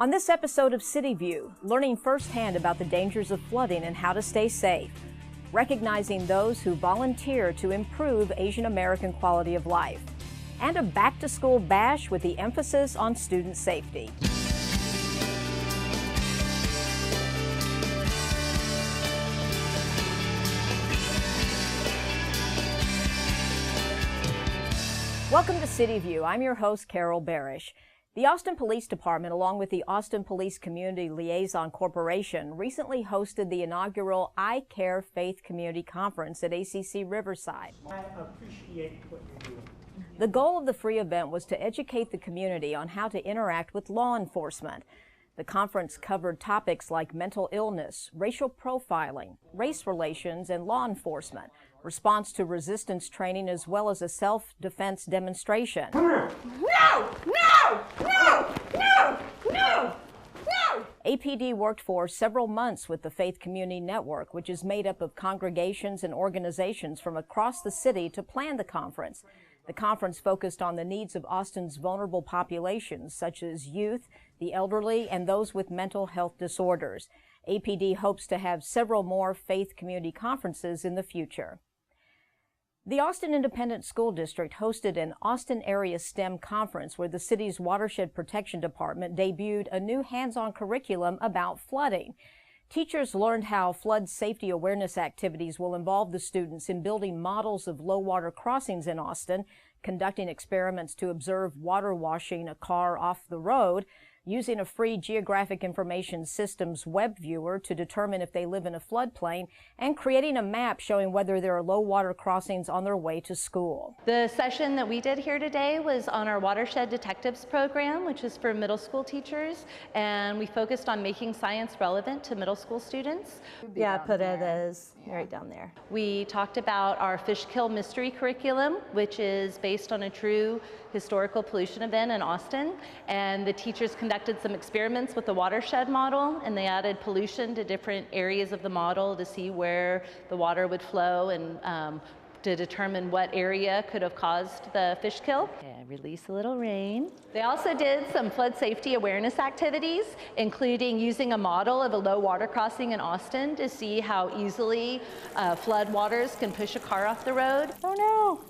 On this episode of CityView, learning firsthand about the dangers of flooding and how to stay safe, recognizing those who volunteer to improve Asian American quality of life, and a back-to-school bash with the emphasis on student safety. Welcome to CityView. I'm your host, Carol Barish. The Austin Police Department, along with the Austin Police Community Liaison Corporation, recently hosted the inaugural I.C.A.R.E Faith Community Conference at ACC Riverside. I appreciate what you're doing. The goal of the free event was to educate the community on how to interact with law enforcement. The conference covered topics like mental illness, racial profiling, race relations, and law enforcement, response to resistance training, as well as a self-defense demonstration. No! No! No! No! No! No! APD worked for several months with the Faith Community Network, which is made up of congregations and organizations from across the city, to plan the conference. The conference focused on the needs of Austin's vulnerable populations, such as youth, the elderly, and those with mental health disorders. APD hopes to have several more faith community conferences in the future. The Austin Independent School District hosted an Austin Area S.T.E.M conference where the city's Watershed Protection Department debuted a new hands-on curriculum about flooding. Teachers learned how flood safety awareness activities will involve the students in building models of low water crossings in Austin, conducting experiments to observe water washing a car off the road, using a free Geographic Information Systems web viewer to determine if they live in a floodplain, and creating a map showing whether there are low water crossings on their way to school. The session that we did here today was on our Watershed Detectives program, which is for middle school teachers, and we focused on making science relevant to middle school students. Yeah, put it as right down there. We talked about our Fish Kill Mystery curriculum, which is based on a true historical pollution event in Austin, and the teachers conducted some experiments with the watershed model, and they added pollution to different areas of the model to see where the water would flow and to determine what area could have caused the fish kill. Okay, release a little rain. They also did some flood safety awareness activities, including using a model of a low water crossing in Austin to see how easily flood waters can push a car off the road. Oh no!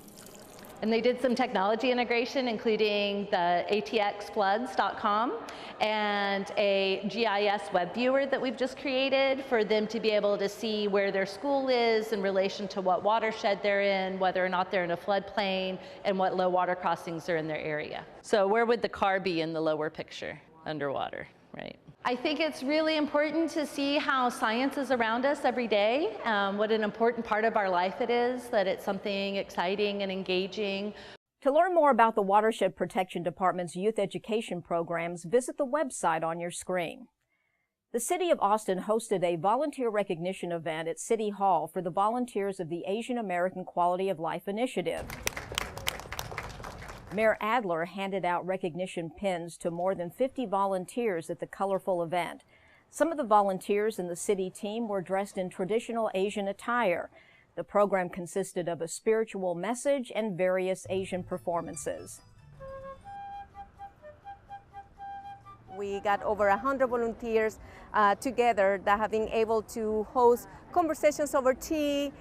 And they did some technology integration, including the atxfloods.com and a GIS web viewer that we've just created for them to be able to see where their school is in relation to what watershed they're in, whether or not they're in a floodplain, and what low water crossings are in their area. So where would the car be in the lower picture? Underwater, right? I think it's really important to see how science is around us every day, what an important part of our life it is, that it's something exciting and engaging. To learn more about the Watershed Protection Department's youth education programs, visit the website on your screen. The City of Austin hosted a volunteer recognition event at City Hall for the volunteers of the Asian American Quality of Life Initiative. Mayor Adler handed out recognition pins to more than 50 volunteers at the colorful event. Some of the volunteers in the city team were dressed in traditional Asian attire. The program consisted of a spiritual message and various Asian performances. We got over 100 volunteers together that have been able to host conversations over tea,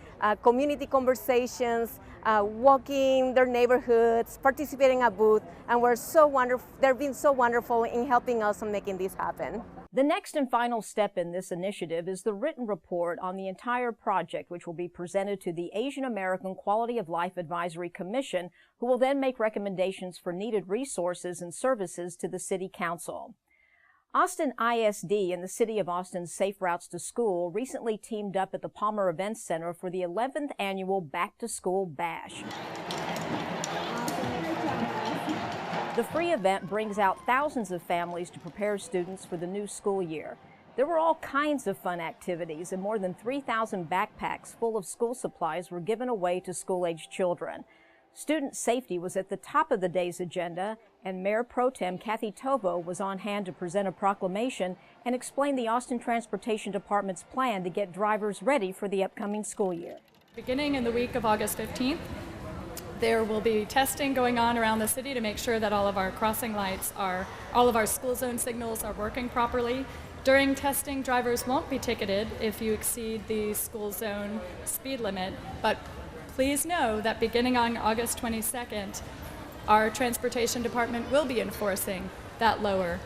community conversations, walking their neighborhoods, participating at booth, and we're so wonderful. They've been so wonderful in helping us in making this happen. The next and final step in this initiative is the written report on the entire project, which will be presented to the Asian American Quality of Life Advisory Commission, who will then make recommendations for needed resources and services to the City Council. Austin ISD and the City of Austin's Safe Routes to School recently teamed up at the Palmer Events Center for the 11th annual Back to School Bash. The free event brings out thousands of families to prepare students for the new school year. There were all kinds of fun activities, and more than 3,000 backpacks full of school supplies were given away to school-aged children. Student safety was at the top of the day's agenda, and Mayor Pro Tem Kathy Tovo was on hand to present a proclamation and explain the Austin Transportation Department's plan to get drivers ready for the upcoming school year. Beginning in the week of August 15th, There will be testing going on around the city to make sure that all of our crossing lights all of our school zone signals are working properly. During testing, drivers won't be ticketed if you exceed the school zone speed limit, but please know that beginning on August 22nd, our transportation department will be enforcing that lower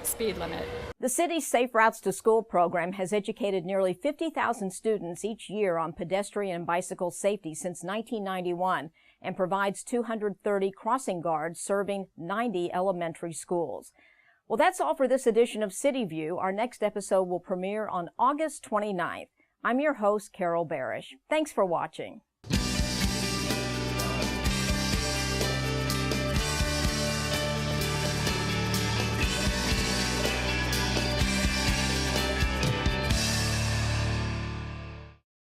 speed limit. The city's Safe Routes to School program has educated nearly 50,000 students each year on pedestrian and bicycle safety since 1991 and provides 230 crossing guards serving 90 elementary schools. Well, that's all for this edition of CityView. Our next episode will premiere on August 29th. I'm your host, Carol Barish. Thanks for watching.